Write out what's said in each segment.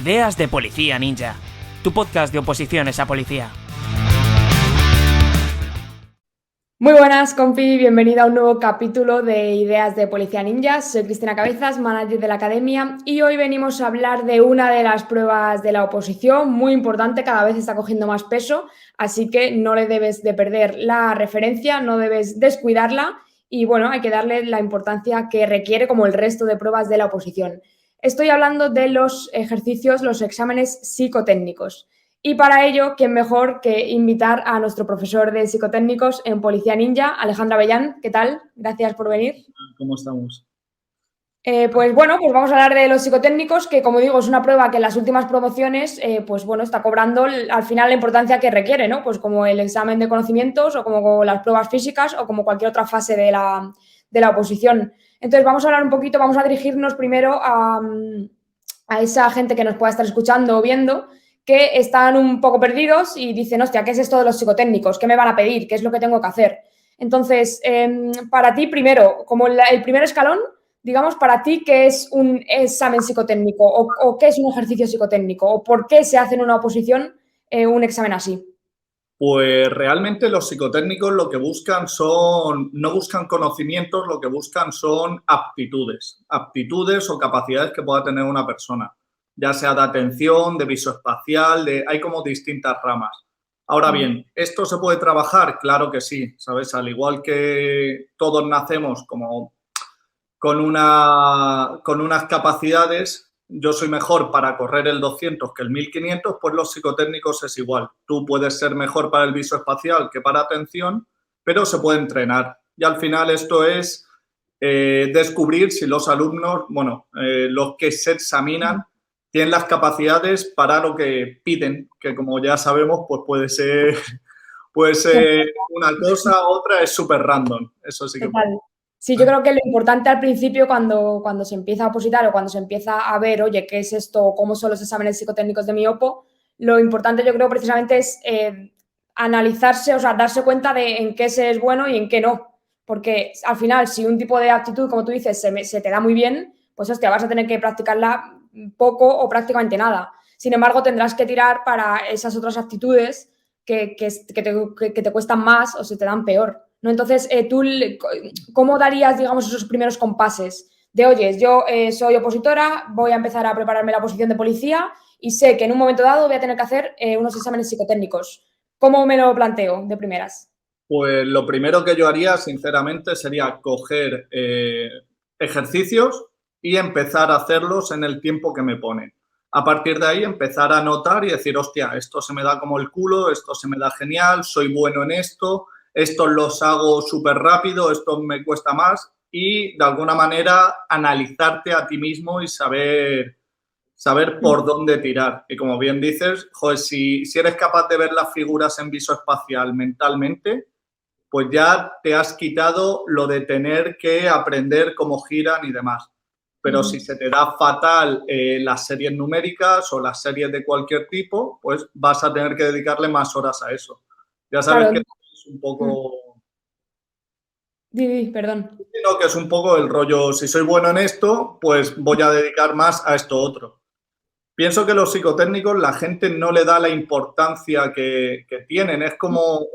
Ideas de Policía Ninja, tu podcast de oposiciones a policía. Muy buenas, compi, bienvenida a un nuevo capítulo de Ideas de Policía Ninja. Soy Cristina Cabezas, manager de la academia, y hoy venimos a hablar de una de las pruebas de la oposición, muy importante, cada vez está cogiendo más peso, así que no le debes de perder la referencia, no debes descuidarla y bueno, hay que darle la importancia que requiere como el resto de pruebas de la oposición. Estoy hablando de los ejercicios, los exámenes psicotécnicos. Y para ello, ¿quién mejor que invitar a nuestro profesor de psicotécnicos en Policía Ninja, Alejandra Avellán? ¿Qué tal? Gracias por venir. ¿Cómo estamos? Pues vamos a hablar de los psicotécnicos, que como digo, es una prueba que en las últimas promociones, está cobrando al final la importancia que requiere, ¿no? Pues como el examen de conocimientos o como las pruebas físicas o como cualquier otra fase de la oposición. Entonces vamos a hablar un poquito, vamos a dirigirnos primero a esa gente que nos pueda estar escuchando o viendo, que están un poco perdidos y dicen, hostia, ¿qué es esto de los psicotécnicos? ¿Qué me van a pedir? ¿Qué es lo que tengo que hacer? Entonces, para ti, primero, como el primer escalón, digamos, para ti, ¿qué es un examen psicotécnico? ¿O qué es un ejercicio psicotécnico? ¿O por qué se hace en una oposición un examen así? Pues realmente los psicotécnicos lo que buscan no buscan conocimientos, lo que buscan son aptitudes o capacidades que pueda tener una persona, ya sea de atención, de visoespacial, hay como distintas ramas. Ahora bien, ¿esto se puede trabajar? Claro que sí, ¿sabes? Al igual que todos nacemos como con unas capacidades, yo soy mejor para correr el 200 que el 1500, pues los psicotécnicos es igual. Tú puedes ser mejor para el visoespacial que para atención, pero se puede entrenar. Y al final esto es descubrir si los alumnos, los que se examinan, tienen las capacidades para lo que piden, que como ya sabemos, pues puede ser una cosa, otra es súper random. Eso sí que puede. Sí, yo creo que lo importante al principio, cuando se empieza a opositar o cuando se empieza a ver, oye, ¿qué es esto? ¿Cómo son los exámenes psicotécnicos de mi OPO? Lo importante, yo creo, precisamente es analizarse, o sea, darse cuenta de en qué se es bueno y en qué no. Porque al final, si un tipo de aptitud, como tú dices, se te da muy bien, pues hostia, vas a tener que practicarla poco o prácticamente nada. Sin embargo, tendrás que tirar para esas otras aptitudes que te cuestan más o se te dan peor, ¿no? Entonces, tú, ¿cómo darías, digamos, esos primeros compases? De, oye, yo soy opositora, voy a empezar a prepararme la oposición de policía y sé que en un momento dado voy a tener que hacer unos exámenes psicotécnicos. ¿Cómo me lo planteo de primeras? Pues lo primero que yo haría, sinceramente, sería coger ejercicios y empezar a hacerlos en el tiempo que me ponen. A partir de ahí, empezar a notar y decir, hostia, esto se me da como el culo, esto se me da genial, soy bueno en esto, estos los hago súper rápido, esto me cuesta más, y de alguna manera analizarte a ti mismo y saber por dónde tirar. Y como bien dices, joder, si eres capaz de ver las figuras en visoespacial mentalmente, pues ya te has quitado lo de tener que aprender cómo giran y demás. Pero si se te da fatal las series numéricas o las series de cualquier tipo, pues vas a tener que dedicarle más horas a eso. Ya sabes que es un poco... Perdón. Sino que es un poco el rollo, si soy bueno en esto, pues voy a dedicar más a esto otro. Pienso que los psicotécnicos la gente no le da la importancia que tienen. Es como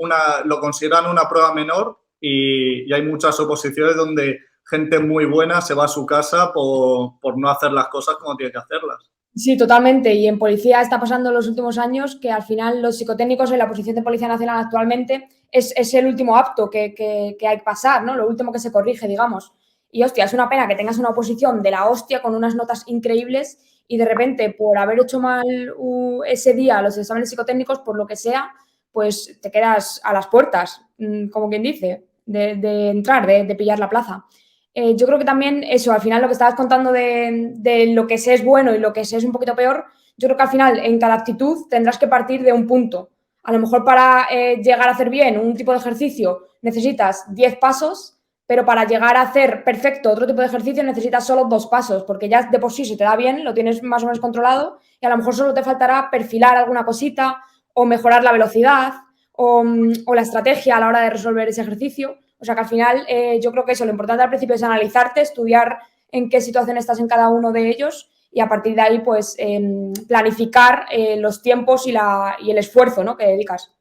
lo consideran una prueba menor y hay muchas oposiciones donde gente muy buena se va a su casa por no hacer las cosas como tiene que hacerlas. Sí, totalmente. Y en policía está pasando en los últimos años que al final los psicotécnicos en la posición de Policía Nacional actualmente es el último apto que hay que pasar, ¿no? Lo último que se corrige, digamos. Y hostia, es una pena que tengas una oposición de la hostia con unas notas increíbles y de repente por haber hecho mal ese día los exámenes psicotécnicos, por lo que sea, pues te quedas a las puertas, como quien dice, de entrar, de pillar la plaza. Yo creo que también eso, al final lo que estabas contando de lo que se es bueno y lo que se es un poquito peor, yo creo que al final en cada actitud tendrás que partir de un punto. A lo mejor para llegar a hacer bien un tipo de ejercicio necesitas 10 pasos, pero para llegar a hacer perfecto otro tipo de ejercicio necesitas solo 2 pasos, porque ya de por sí se te da bien, lo tienes más o menos controlado y a lo mejor solo te faltará perfilar alguna cosita o mejorar la velocidad o la estrategia a la hora de resolver ese ejercicio. O sea que al final yo creo que eso, lo importante al principio es analizarte, estudiar en qué situación estás en cada uno de ellos y a partir de ahí pues planificar los tiempos y el esfuerzo, ¿no?, que dedicas.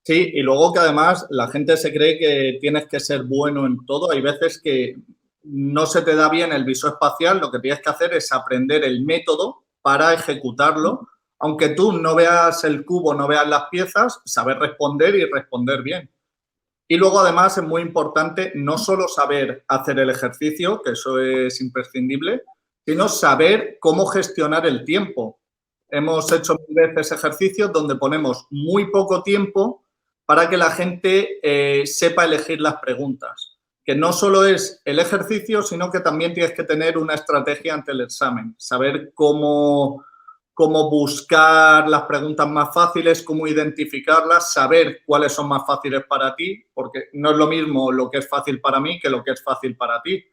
Sí, y luego que además la gente se cree que tienes que ser bueno en todo. Hay veces que no se te da bien el visoespacial, lo que tienes que hacer es aprender el método para ejecutarlo. Aunque tú no veas el cubo, no veas las piezas, saber responder y responder bien. Y luego, además, es muy importante no solo saber hacer el ejercicio, que eso es imprescindible, sino saber cómo gestionar el tiempo. Hemos hecho mil veces ejercicios donde ponemos muy poco tiempo para que la gente sepa elegir las preguntas. Que no solo es el ejercicio, sino que también tienes que tener una estrategia ante el examen. Saber cómo buscar las preguntas más fáciles, cómo identificarlas, saber cuáles son más fáciles para ti, porque no es lo mismo lo que es fácil para mí que lo que es fácil para ti.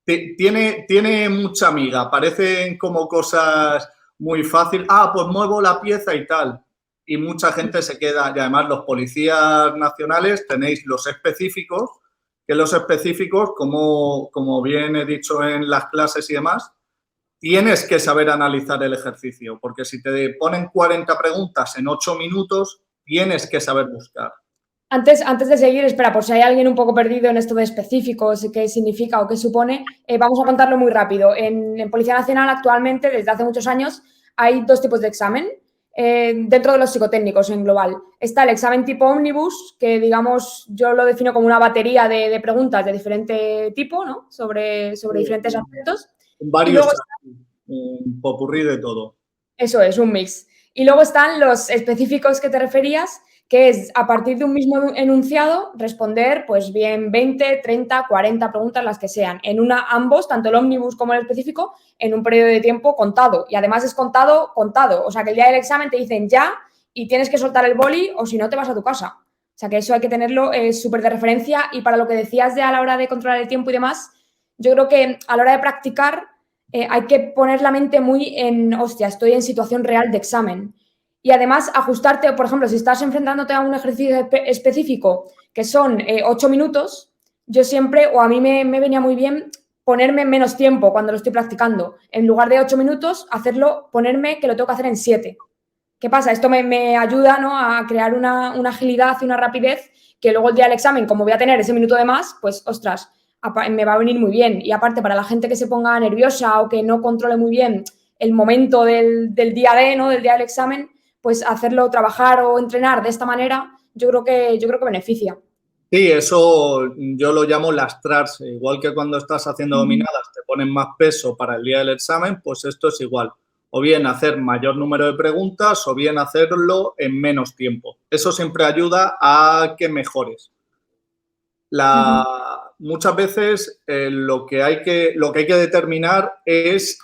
Tiene mucha miga, parecen como cosas muy fáciles. Pues muevo la pieza y tal. Y mucha gente se queda, y además los policías nacionales tenéis los específicos, que los específicos, como bien he dicho en las clases y demás, tienes que saber analizar el ejercicio, porque si te ponen 40 preguntas en 8 minutos, tienes que saber buscar. Antes de seguir, espera, por si hay alguien un poco perdido en esto de específicos, qué significa o qué supone, vamos a contarlo muy rápido. En Policía Nacional actualmente, desde hace muchos años, hay dos tipos de examen dentro de los psicotécnicos en global. Está el examen tipo ómnibus, que digamos, yo lo defino como una batería de preguntas de diferente tipo, ¿no?, sobre diferentes aspectos. Varios, un popurrí de todo. Eso es, un mix. Y luego están los específicos que te referías, que es a partir de un mismo enunciado responder pues bien 20, 30, 40 preguntas, las que sean. Ambos, tanto el ómnibus como el específico, en un periodo de tiempo contado. Y además es contado. O sea, que el día del examen te dicen ya y tienes que soltar el boli o si no te vas a tu casa. O sea, que eso hay que tenerlo súper de referencia. Y para lo que decías a la hora de controlar el tiempo y demás, yo creo que a la hora de practicar hay que poner la mente muy en, hostia, estoy en situación real de examen. Y además ajustarte, por ejemplo, si estás enfrentándote a un ejercicio específico que son 8 minutos, yo siempre, o a mí me venía muy bien ponerme menos tiempo cuando lo estoy practicando. En lugar de 8 minutos, ponerme que lo tengo que hacer en 7. ¿Qué pasa? Esto me ayuda, ¿no?, a crear una agilidad y una rapidez que luego el día del examen, como voy a tener ese minuto de más, pues, ostras, me va a venir muy bien. Y aparte, para la gente que se ponga nerviosa o que no controle muy bien el momento del día ¿no?, del día del examen, pues hacerlo, trabajar o entrenar de esta manera, yo creo que beneficia. Sí, eso yo lo llamo lastrarse. Igual que cuando estás haciendo dominadas te ponen más peso para el día del examen, pues esto es igual. O bien hacer mayor número de preguntas o bien hacerlo en menos tiempo. Eso siempre ayuda a que mejores. Muchas veces lo que hay que determinar es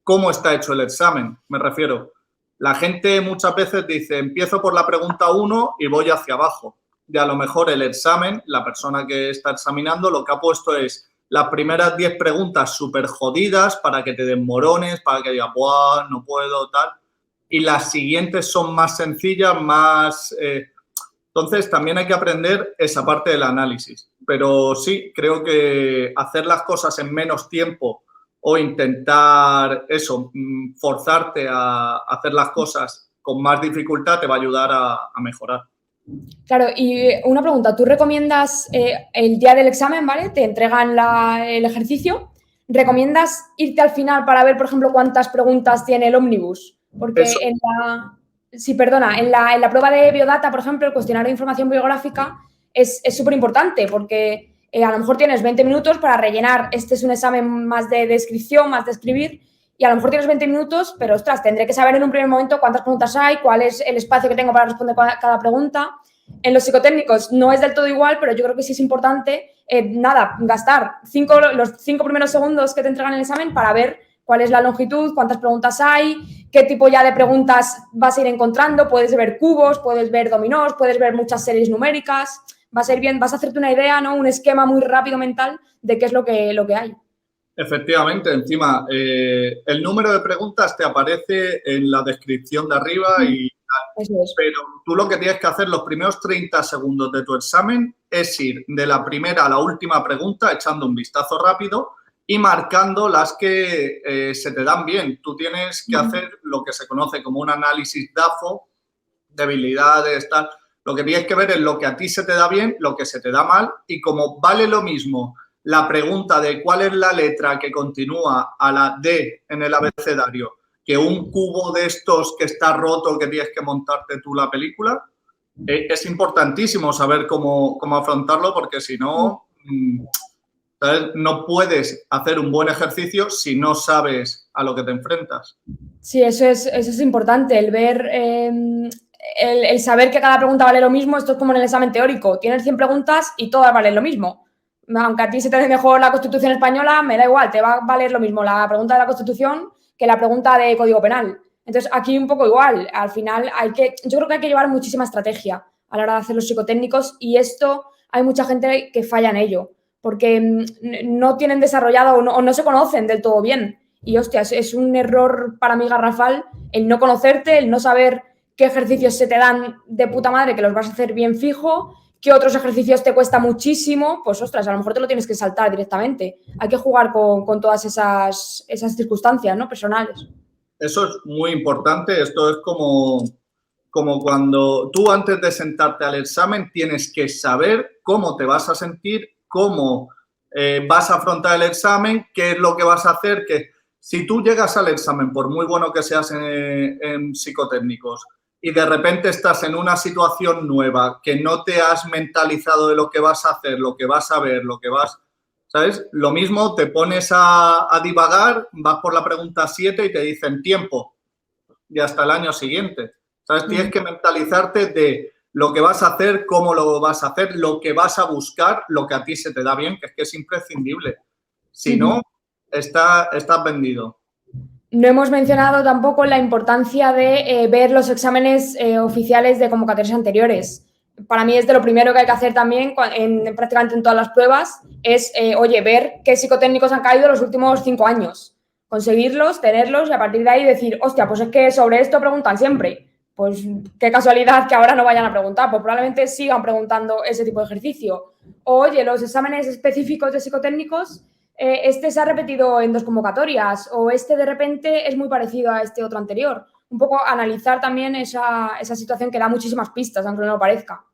cómo está hecho el examen. Me refiero, la gente muchas veces dice, empiezo por la pregunta 1 y voy hacia abajo. Y a lo mejor el examen, la persona que está examinando, lo que ha puesto es las primeras 10 preguntas súper jodidas para que te desmorones, para que digas, ¡buah, no puedo, tal! Y las siguientes son más sencillas, más... Entonces, también hay que aprender esa parte del análisis. Pero sí, creo que hacer las cosas en menos tiempo o intentar forzarte a hacer las cosas con más dificultad te va a ayudar a mejorar. Claro, y una pregunta, ¿tú recomiendas el día del examen, ¿vale? Te entregan el ejercicio, ¿recomiendas irte al final para ver, por ejemplo, cuántas preguntas tiene el ómnibus? Porque Eso. en la prueba de biodata, por ejemplo, el cuestionario de información biográfica es súper importante porque a lo mejor tienes 20 minutos para rellenar. Este es un examen más de descripción, más de escribir, y a lo mejor tienes 20 minutos, pero, ostras, tendré que saber en un primer momento cuántas preguntas hay, cuál es el espacio que tengo para responder cada pregunta. En los psicotécnicos no es del todo igual, pero yo creo que sí es importante, gastar los 5 primeros segundos que te entregan el examen para ver cuál es la longitud, cuántas preguntas hay, qué tipo ya de preguntas vas a ir encontrando. Puedes ver cubos, puedes ver dominós, puedes ver muchas series numéricas. Vas a ir bien, vas a hacerte una idea, ¿no?, un esquema muy rápido mental de qué es lo que hay. Efectivamente, encima, el número de preguntas te aparece en la descripción de arriba pero tú lo que tienes que hacer los primeros 30 segundos de tu examen es ir de la primera a la última pregunta echando un vistazo rápido y marcando las que se te dan bien. Tú tienes que hacer lo que se conoce como un análisis DAFO, debilidades, tal. Lo que tienes que ver es lo que a ti se te da bien, lo que se te da mal, y como vale lo mismo la pregunta de cuál es la letra que continúa a la D en el abecedario que un cubo de estos que está roto que tienes que montarte tú la película, es importantísimo saber cómo afrontarlo, porque si no, ¿sabes? No puedes hacer un buen ejercicio si no sabes a lo que te enfrentas. Sí, eso es importante, el ver, el saber que cada pregunta vale lo mismo. Esto es como en el examen teórico. Tienes 100 preguntas y todas valen lo mismo. Aunque a ti se te dé mejor la Constitución española, me da igual, te va a valer lo mismo la pregunta de la Constitución que la pregunta de Código Penal. Entonces, aquí un poco igual. Al final, yo creo que hay que llevar muchísima estrategia a la hora de hacer los psicotécnicos, y esto hay mucha gente que falla en ello, porque no tienen desarrollado o no se conocen del todo bien. Y, hostia, es un error para mí garrafal el no conocerte, el no saber qué ejercicios se te dan de puta madre, que los vas a hacer bien fijo, qué otros ejercicios te cuesta muchísimo. Pues, ostras, a lo mejor te lo tienes que saltar directamente. Hay que jugar con todas esas circunstancias, ¿no?, personales. Eso es muy importante. Esto es como cuando tú, antes de sentarte al examen, tienes que saber cómo te vas a sentir, cómo vas a afrontar el examen, qué es lo que vas a hacer. Que si tú llegas al examen, por muy bueno que seas en psicotécnicos, y de repente estás en una situación nueva, que no te has mentalizado de lo que vas a hacer, lo que vas a ver, lo que vas... ¿Sabes? Lo mismo, te pones a divagar, vas por la pregunta 7 y te dicen tiempo, y hasta el año siguiente. ¿Sabes? Tienes que mentalizarte de lo que vas a hacer, cómo lo vas a hacer, lo que vas a buscar, lo que a ti se te da bien, que es imprescindible. Si no, estás vendido. No hemos mencionado tampoco la importancia de ver los exámenes oficiales de convocatorias anteriores. Para mí es de lo primero que hay que hacer también prácticamente en todas las pruebas, es, oye, ver qué psicotécnicos han caído los últimos 5 años. Conseguirlos, tenerlos, y a partir de ahí decir, hostia, pues es que sobre esto preguntan siempre. Pues qué casualidad que ahora no vayan a preguntar, pues probablemente sigan preguntando ese tipo de ejercicio. O, oye, los exámenes específicos de psicotécnicos, este se ha repetido en 2 convocatorias, o este de repente es muy parecido a este otro anterior. Un poco analizar también esa situación, que da muchísimas pistas, aunque no lo parezca.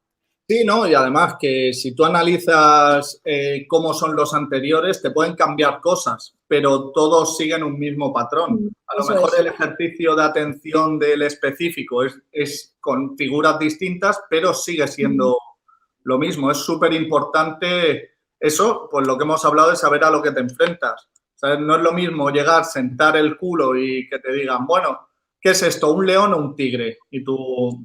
Sí, ¿no? Y además que si tú analizas cómo son los anteriores, te pueden cambiar cosas, pero todos siguen un mismo patrón. A lo mejor el ejercicio de atención del específico es con figuras distintas, pero sigue siendo lo mismo. Es súper importante eso, pues lo que hemos hablado, de saber a lo que te enfrentas. ¿Sabes? No es lo mismo llegar, sentar el culo y que te digan, bueno, ¿qué es esto? ¿Un león o un tigre? Y tú,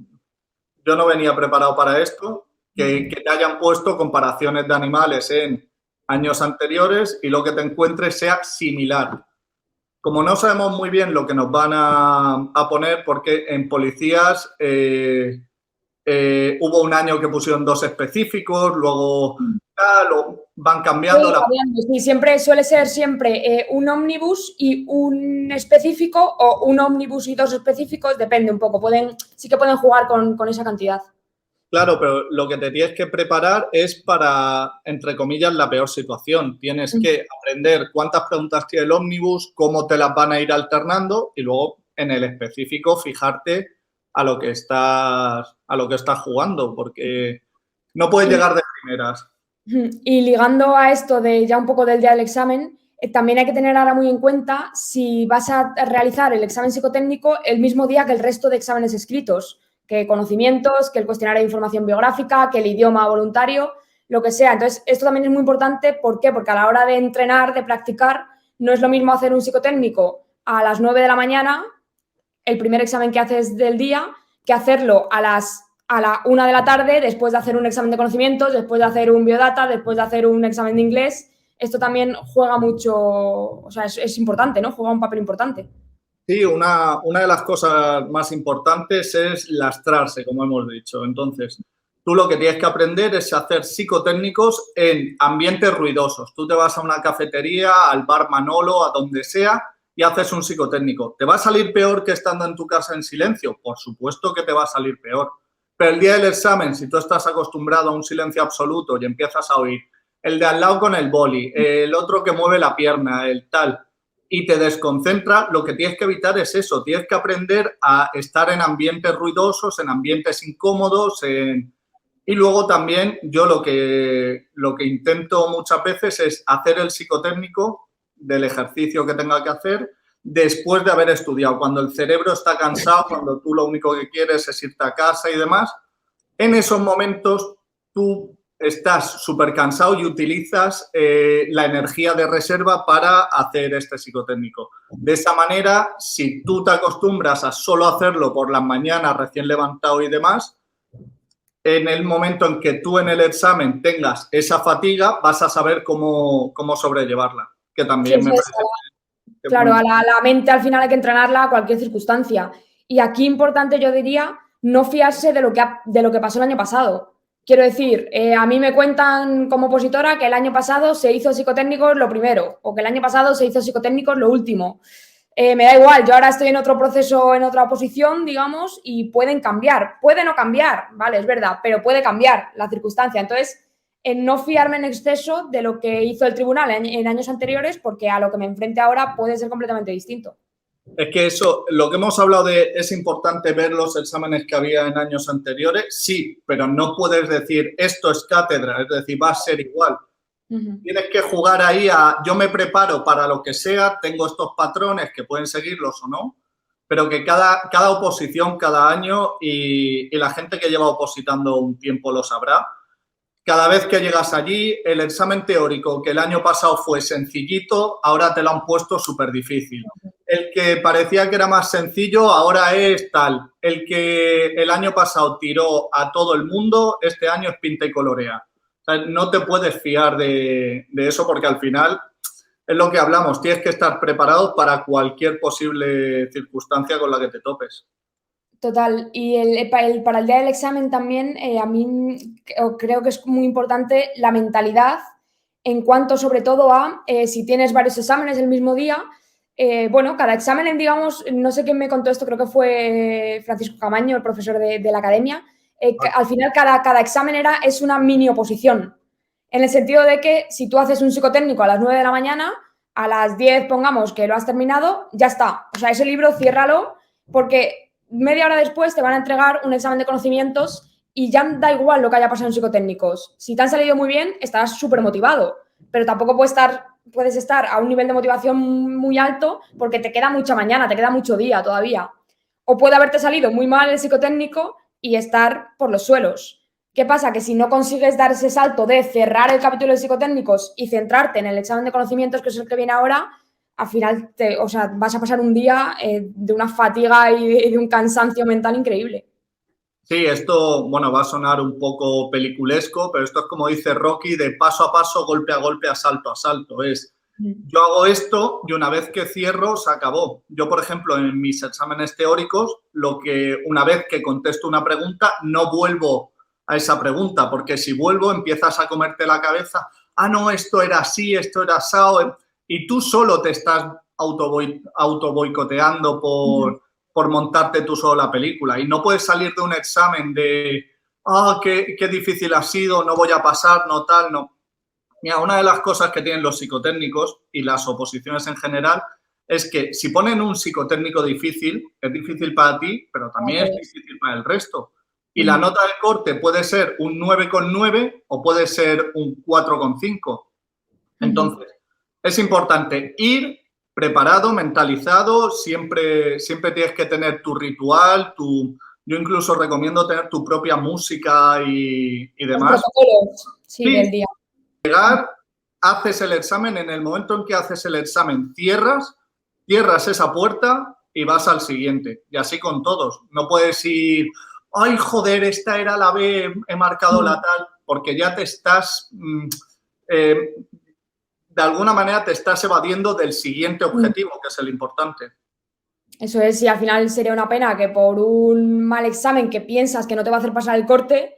yo no venía preparado para esto. Que te hayan puesto comparaciones de animales en años anteriores y lo que te encuentres sea similar. Como no sabemos muy bien lo que nos van a poner, porque en policías hubo un año que pusieron 2 específicos, luego van cambiando. Sí, siempre suele ser un ómnibus y un específico, o un ómnibus y 2 específicos, depende un poco. Sí que pueden jugar con esa cantidad. Claro, pero lo que te tienes que preparar es para, entre comillas, la peor situación. Tienes que aprender cuántas preguntas tiene el ómnibus, cómo te las van a ir alternando, y luego en el específico fijarte a lo que estás jugando, porque no puedes llegar de primeras. Y ligando a esto de ya un poco del día del examen, también hay que tener ahora muy en cuenta si vas a realizar el examen psicotécnico el mismo día que el resto de exámenes escritos, que conocimientos, que el cuestionario de información biográfica, que el idioma voluntario, lo que sea. Entonces, esto también es muy importante. ¿Por qué? Porque a la hora de entrenar, de practicar, no es lo mismo hacer un psicotécnico a las 9 de la mañana, el primer examen que haces del día, que hacerlo a la 1 de la tarde, después de hacer un examen de conocimientos, después de hacer un biodata, después de hacer un examen de inglés. Esto también juega mucho, o sea, es importante, ¿no? Juega un papel importante. Sí, una de las cosas más importantes es lastrarse, como hemos dicho. Entonces, tú lo que tienes que aprender es hacer psicotécnicos en ambientes ruidosos. Tú te vas a una cafetería, al bar Manolo, a donde sea, y haces un psicotécnico. ¿Te va a salir peor que estando en tu casa en silencio? Por supuesto que te va a salir peor. Pero el día del examen, si tú estás acostumbrado a un silencio absoluto y empiezas a oír el de al lado con el boli, el otro que mueve la pierna, el tal, y te desconcentra, lo que tienes que evitar es eso, tienes que aprender a estar en ambientes ruidosos, en ambientes incómodos, y luego también yo lo que intento muchas veces es hacer el psicotécnico del ejercicio que tenga que hacer después de haber estudiado, cuando el cerebro está cansado, cuando tú lo único que quieres es irte a casa y demás. En esos momentos tú estás súper cansado y utilizas la energía de reserva para hacer este psicotécnico. De esa manera, si tú te acostumbras a solo hacerlo por las mañanas, recién levantado y demás, en el momento en que tú en el examen tengas esa fatiga, vas a saber cómo sobrellevarla, que también me parece... Claro, a la mente al final hay que entrenarla a cualquier circunstancia. Y aquí importante, yo diría, no fiarse de lo que pasó el año pasado. Quiero decir, a mí me cuentan como opositora que el año pasado se hizo psicotécnicos lo primero o que el año pasado se hizo psicotécnicos lo último. Me da igual, yo ahora estoy en otro proceso, en otra oposición, digamos, y pueden cambiar. Puede no cambiar, vale, es verdad, pero puede cambiar la circunstancia. Entonces, en no fiarme en exceso de lo que hizo el tribunal en años anteriores, porque a lo que me enfrente ahora puede ser completamente distinto. Es que eso, lo que hemos hablado de es importante ver los exámenes que había en años anteriores, sí, pero no puedes decir esto es cátedra, es decir, va a ser igual. Tienes que jugar ahí a yo me preparo para lo que sea, tengo estos patrones que pueden seguirlos o no, pero que cada oposición, cada año, y la gente que lleva opositando un tiempo lo sabrá, cada vez que llegas allí, el examen teórico que el año pasado fue sencillito, ahora te lo han puesto súper difícil. El que parecía que era más sencillo, ahora es tal. El que el año pasado tiró a todo el mundo, este año es pinta y colorea. O sea, no te puedes fiar de eso porque al final es lo que hablamos. Tienes que estar preparado para cualquier posible circunstancia con la que te topes. Total. Y para el día del examen también, a mí creo que es muy importante la mentalidad en cuanto sobre todo a si tienes varios exámenes el mismo día. Bueno, cada examen, digamos, no sé quién me contó esto, creo que fue Francisco Camaño, el profesor de la academia. Al final cada examen es una mini oposición, en el sentido de que si tú haces un psicotécnico a las 9 de la mañana, a las 10 pongamos que lo has terminado, ya está. O sea, ese libro ciérralo porque media hora después te van a entregar un examen de conocimientos y ya da igual lo que haya pasado en psicotécnicos. Si te han salido muy bien, estarás súper motivado, pero tampoco puedes estar a un nivel de motivación muy alto porque te queda mucha mañana, te queda mucho día todavía. O puede haberte salido muy mal el psicotécnico y estar por los suelos. ¿Qué pasa? Que si no consigues dar ese salto de cerrar el capítulo de psicotécnicos y centrarte en el examen de conocimientos, que es el que viene ahora, al final vas a pasar un día de una fatiga y de un cansancio mental increíble. Sí, esto, bueno, va a sonar un poco peliculesco, pero esto es como dice Rocky, de paso a paso, golpe a golpe, asalto a asalto. Yo hago esto y una vez que cierro, se acabó. Yo, por ejemplo, en mis exámenes teóricos, una vez que contesto una pregunta, no vuelvo a esa pregunta, porque si vuelvo, empiezas a comerte la cabeza. Ah, no, esto era así, esto era asado. Y tú solo te estás auto boicoteando por montarte tú solo la película. Y no puedes salir de un examen de, qué difícil ha sido, no voy a pasar, no tal, no. Mira, una de las cosas que tienen los psicotécnicos y las oposiciones en general es que si ponen un psicotécnico difícil, es difícil para ti, pero también es difícil para el resto. Y la nota de corte puede ser un 9,9 o puede ser un 4,5. Entonces, es importante ir preparado, mentalizado, siempre tienes que tener tu ritual, yo incluso recomiendo tener tu propia música y demás. Los protocolos, sí, del día. Llegar, haces el examen, en el momento en que haces el examen cierras esa puerta y vas al siguiente. Y así con todos. No puedes ir, ay, joder, esta era la B, he marcado la tal, porque ya te estás... de alguna manera te estás evadiendo del siguiente objetivo, que es el importante. Eso es, y al final sería una pena que por un mal examen que piensas que no te va a hacer pasar el corte,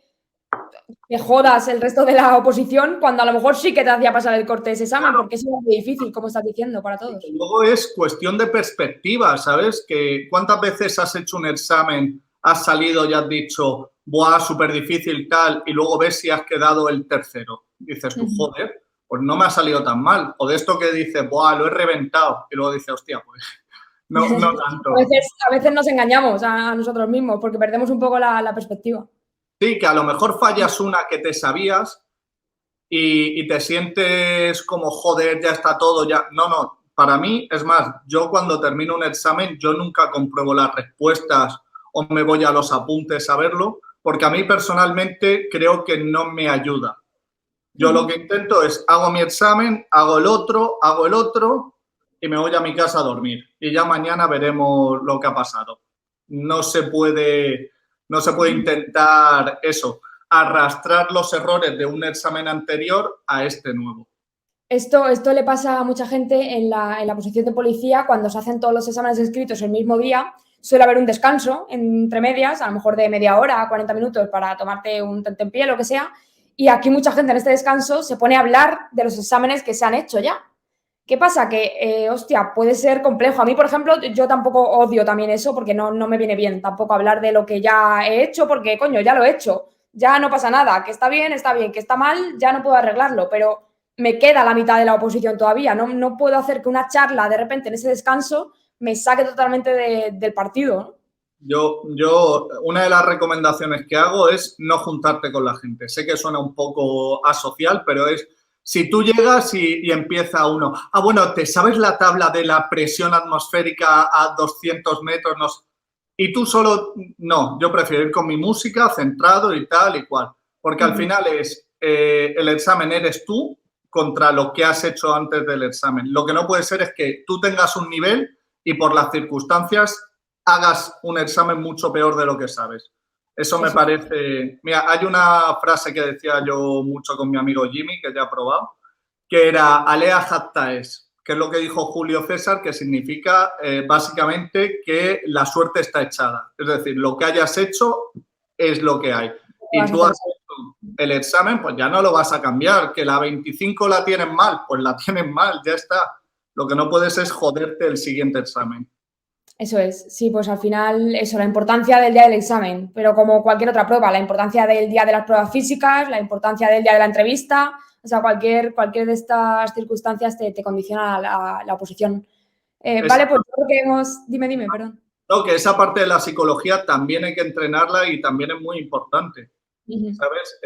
te jodas el resto de la oposición cuando a lo mejor sí que te hacía pasar el corte de ese examen, porque es muy difícil, como estás diciendo, para todos. Y luego es cuestión de perspectiva, ¿sabes? Que ¿cuántas veces has hecho un examen, has salido y has dicho, buah, súper difícil tal, y luego ves si has quedado el tercero. Dices tú, joder, pues no me ha salido tan mal. O de esto que dices, buah, lo he reventado, y luego dices, hostia, pues no tanto. A veces nos engañamos a nosotros mismos porque perdemos un poco la perspectiva. Sí, que a lo mejor fallas una que te sabías y te sientes como, joder, ya está todo, ya. No, para mí, es más, yo cuando termino un examen, yo nunca compruebo las respuestas o me voy a los apuntes a verlo, porque a mí personalmente creo que no me ayuda. Yo lo que intento es, hago mi examen, hago el otro y me voy a mi casa a dormir. Y ya mañana veremos lo que ha pasado. No se puede intentar eso, arrastrar los errores de un examen anterior a este nuevo. Esto le pasa a mucha gente en la posición de policía cuando se hacen todos los exámenes escritos el mismo día. Suele haber un descanso entre medias, a lo mejor de media hora, 40 minutos para tomarte un tentempié, lo que sea. Y aquí mucha gente en este descanso se pone a hablar de los exámenes que se han hecho ya. ¿Qué pasa? Que, hostia, puede ser complejo. A mí, por ejemplo, yo tampoco odio también eso porque no me viene bien tampoco hablar de lo que ya he hecho porque, coño, ya lo he hecho. Ya no pasa nada. Que está bien, que está mal, ya no puedo arreglarlo. Pero me queda la mitad de la oposición todavía. No puedo hacer que una charla de repente en ese descanso me saque totalmente del partido. Yo, una de las recomendaciones que hago es no juntarte con la gente. Sé que suena un poco asocial, pero es si tú llegas y empieza uno, bueno, ¿te sabes la tabla de la presión atmosférica a 200 metros? No, y tú solo, no, yo prefiero ir con mi música, centrado y tal y cual. Porque al final el examen eres tú contra lo que has hecho antes del examen. Lo que no puede ser es que tú tengas un nivel y por las circunstancias hagas un examen mucho peor de lo que sabes. Eso me parece... Mira, hay una frase que decía yo mucho con mi amigo Jimmy, que ya he probado, que era alea jacta es, que es lo que dijo Julio César, que significa básicamente que la suerte está echada. Es decir, lo que hayas hecho es lo que hay. Y tú has hecho el examen, pues ya no lo vas a cambiar. Que la 25 la tienen mal, pues la tienen mal, ya está. Lo que no puedes es joderte el siguiente examen. Eso es, sí, pues al final eso, la importancia del día del examen, pero como cualquier otra prueba, la importancia del día de las pruebas físicas, la importancia del día de la entrevista, o sea, cualquier de estas circunstancias te condiciona la oposición. Vale, pues creo que hemos... Dime, perdón. No, que esa parte de la psicología también hay que entrenarla y también es muy importante, ¿sabes?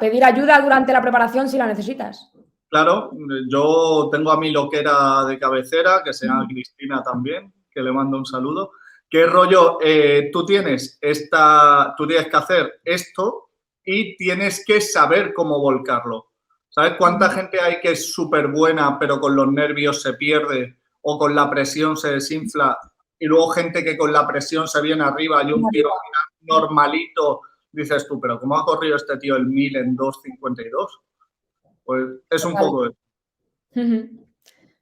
Pedir ayuda durante la preparación si la necesitas. Claro, yo tengo a mi loquera de cabecera, que se llama Cristina también, que le mando un saludo. ¿Qué rollo? Tú tienes que hacer esto y tienes que saber cómo volcarlo. ¿Sabes cuánta gente hay que es súper buena, pero con los nervios se pierde o con la presión se desinfla? Y luego gente que con la presión se viene arriba y un tío normalito, dices tú, pero ¿cómo ha corrido este tío el 1000 en 2:52? Pues es un poco eso.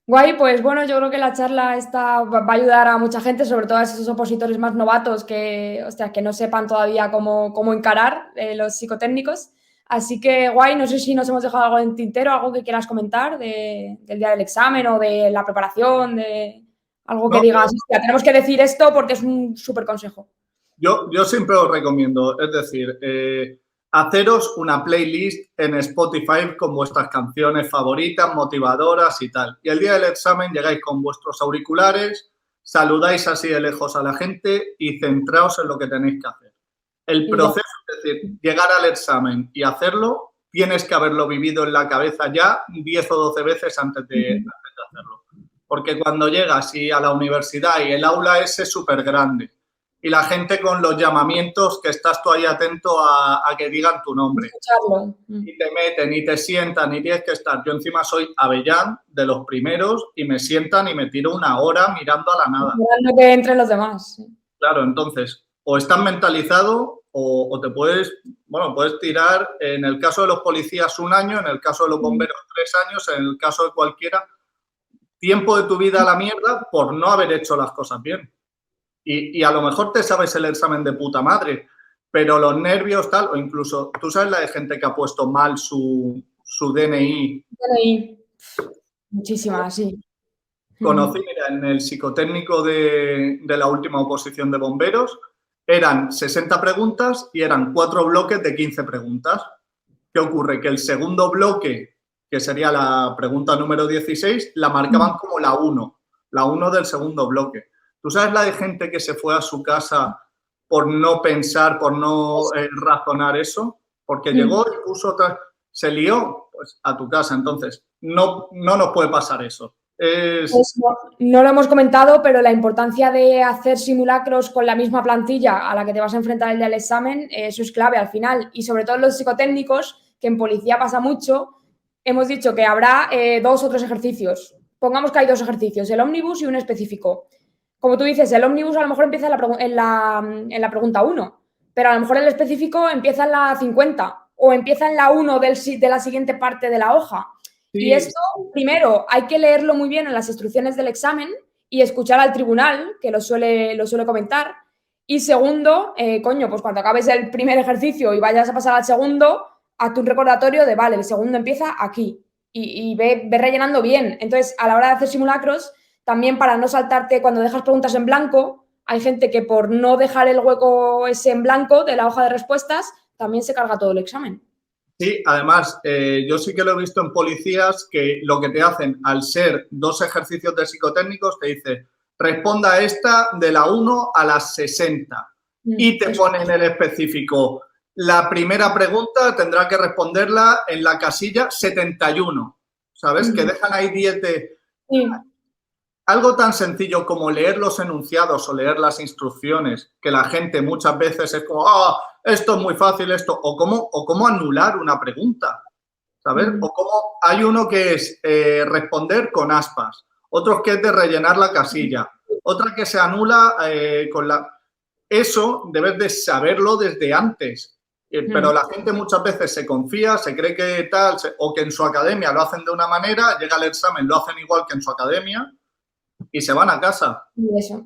Guay, pues bueno, yo creo que la charla esta va a ayudar a mucha gente, sobre todo a esos opositores más novatos que no sepan todavía cómo encarar los psicotécnicos. Así que guay, no sé si nos hemos dejado algo en tintero, algo que quieras comentar del día del examen o de la preparación, de algo que digas, hostia, tenemos que decir esto porque es un súper consejo. Yo siempre os recomiendo, es decir, haceros una playlist en Spotify con vuestras canciones favoritas, motivadoras y tal. Y el día del examen llegáis con vuestros auriculares, saludáis así de lejos a la gente y centraos en lo que tenéis que hacer. El proceso, es decir, llegar al examen y hacerlo, tienes que haberlo vivido en la cabeza ya 10 o 12 veces antes de hacerlo. Porque cuando llegas y a la universidad y el aula es súper grande, y la gente con los llamamientos que estás tú ahí atento a que digan tu nombre. Escucharlo. Y te meten y te sientan y tienes que estar. Yo encima soy avellán de los primeros y me sientan y me tiro una hora mirando a la nada. Mirando que entren los demás. Claro, entonces, o estás mentalizado o te puedes tirar, en el caso de los policías 1 año, en el caso de los bomberos 3 años, en el caso de cualquiera, tiempo de tu vida a la mierda por no haber hecho las cosas bien. Y a lo mejor te sabes el examen de puta madre, pero los nervios tal, o incluso, ¿tú sabes la de gente que ha puesto mal su DNI? DNI. Muchísimas, sí. Conocí, mira, en el psicotécnico de la última oposición de bomberos, eran 60 preguntas y eran 4 bloques de 15 preguntas. ¿Qué ocurre? Que el segundo bloque, que sería la pregunta número 16, la marcaban como la 1 del segundo bloque. ¿Tú sabes la de gente que se fue a su casa por no pensar, por no razonar eso? Porque llegó y puso otra, se lió, pues a tu casa. Entonces, no nos puede pasar eso. Pues no lo hemos comentado, pero la importancia de hacer simulacros con la misma plantilla a la que te vas a enfrentar el día del examen, eso es clave al final. Y sobre todo en los psicotécnicos, que en policía pasa mucho, hemos dicho que habrá 2 o 3 ejercicios. Pongamos que hay 2 ejercicios, el ómnibus y un específico. Como tú dices, el ómnibus a lo mejor empieza en la pregunta 1, pero a lo mejor el específico empieza en la 50 o empieza en la 1 de la siguiente parte de la hoja. Sí. Y esto, primero, hay que leerlo muy bien en las instrucciones del examen y escuchar al tribunal, que lo suele comentar. Y segundo, pues cuando acabes el primer ejercicio y vayas a pasar al segundo, hazte un recordatorio de, vale, el segundo empieza aquí y ve rellenando bien. Entonces, a la hora de hacer simulacros, también para no saltarte cuando dejas preguntas en blanco, hay gente que por no dejar el hueco ese en blanco de la hoja de respuestas, también se carga todo el examen. Sí, además, yo sí que lo he visto en policías que lo que te hacen, al ser 2 ejercicios de psicotécnicos, te dice, responda esta de la 1 a la 60 y te pone en el específico, la primera pregunta tendrá que responderla en la casilla 71, ¿sabes? Que dejan ahí 10 de... Sí. Algo tan sencillo como leer los enunciados o leer las instrucciones, que la gente muchas veces es como, esto es muy fácil, esto, o cómo anular una pregunta, ¿sabes? O cómo hay uno que es responder con aspas, otro que es de rellenar la casilla, otra que se anula con la... Eso debes de saberlo desde antes, pero la gente muchas veces se confía, se cree que tal, o que en su academia lo hacen de una manera, llega el examen, lo hacen igual que en su academia, y se van a casa. Y eso.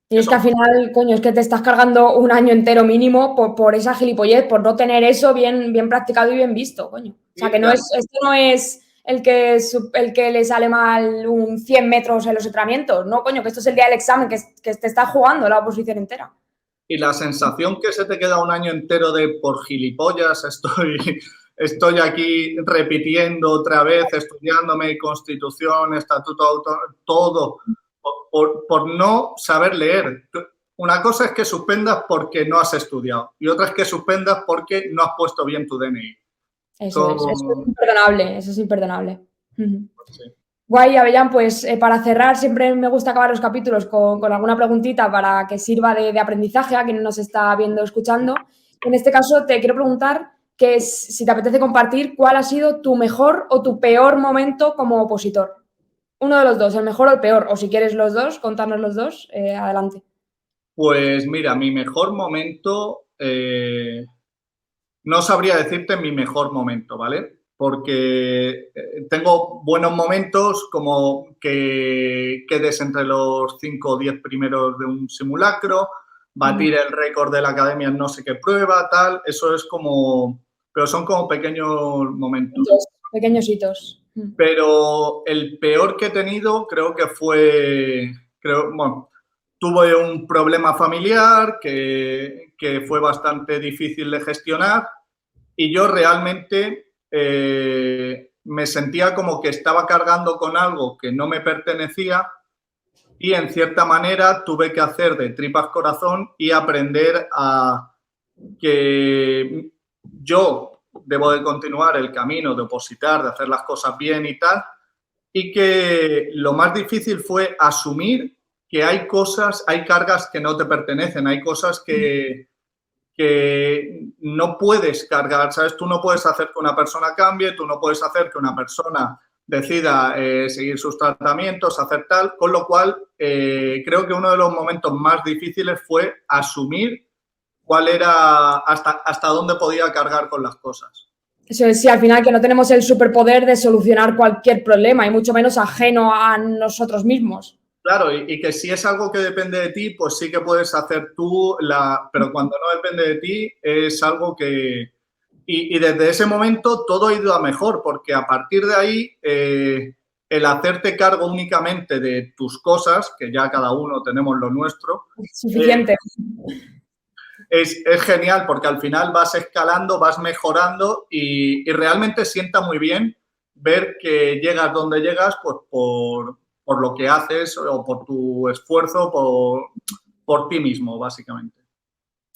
Y es que al final, coño, es que te estás cargando un año entero mínimo por esa gilipollez, por no tener eso bien practicado y bien visto, coño. O sea, que no es, esto no es el que le sale mal un 100 metros en los entrenamientos, no, coño, que esto es el día del examen, que te estás jugando la oposición entera. Y la sensación que se te queda un año entero de por gilipollas estoy aquí repitiendo otra vez, estudiándome Constitución, Estatuto Autonómico, todo, por no saber leer. Una cosa es que suspendas porque no has estudiado y otra es que suspendas porque no has puesto bien tu DNI. Eso es imperdonable, eso es imperdonable. Pues sí. Guay, Avellán, pues para cerrar siempre me gusta acabar los capítulos con alguna preguntita para que sirva de aprendizaje a quien nos está viendo o escuchando. En este caso te quiero preguntar que si te apetece compartir, ¿cuál ha sido tu mejor o tu peor momento como opositor? Uno de los dos, el mejor o el peor, o si quieres los dos, contarnos los dos, adelante. Pues mira, mi mejor momento, no sabría decirte mi mejor momento, ¿vale? Porque tengo buenos momentos como que quedes entre los 5 o 10 primeros de un simulacro, batir el récord de la academia en no sé qué prueba, tal, eso es como... Pero son como pequeños momentos. Pequeños hitos. Pero el peor que he tenido creo que fue... tuve un problema familiar que fue bastante difícil de gestionar y yo realmente me sentía como que estaba cargando con algo que no me pertenecía y en cierta manera tuve que hacer de tripas corazón y aprender a que yo debo de continuar el camino de opositar, de hacer las cosas bien y tal, y que lo más difícil fue asumir que hay cosas, hay cargas que no te pertenecen, hay cosas que no puedes cargar, ¿sabes? Tú no puedes hacer que una persona cambie, tú no puedes hacer que una persona decida seguir sus tratamientos, hacer tal, con lo cual creo que uno de los momentos más difíciles fue asumir cuál era, hasta dónde podía cargar con las cosas. Eso es, sí, al final que no tenemos el superpoder de solucionar cualquier problema y mucho menos ajeno a nosotros mismos. Claro, y que si es algo que depende de ti, pues sí que puedes hacer tú, pero cuando no depende de ti es algo que... Y desde ese momento todo ha ido a mejor, porque a partir de ahí el hacerte cargo únicamente de tus cosas, que ya cada uno tenemos lo nuestro... Suficiente. es genial porque al final vas escalando, vas mejorando y realmente sienta muy bien ver que llegas donde llegas pues, por lo que haces o por tu esfuerzo, por ti mismo, básicamente.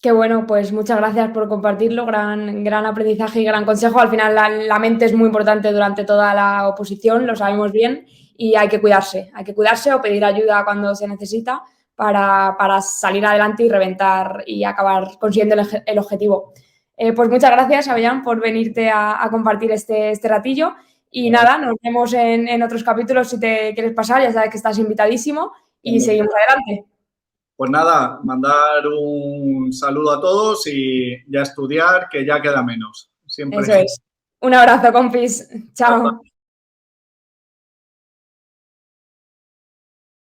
Qué bueno, pues muchas gracias por compartirlo, gran aprendizaje y gran consejo. Al final la mente es muy importante durante toda la oposición, lo sabemos bien, y hay que cuidarse o pedir ayuda cuando se necesita para salir adelante y reventar y acabar consiguiendo el objetivo. Pues muchas gracias, Avellán, por venirte a compartir este ratillo y nada, nos vemos en otros capítulos si te quieres pasar, ya sabes que estás invitadísimo y seguimos adelante. Pues nada, mandar un saludo a todos y ya estudiar, que ya queda menos. Siempre. Eso es. Un abrazo, compis. Chao.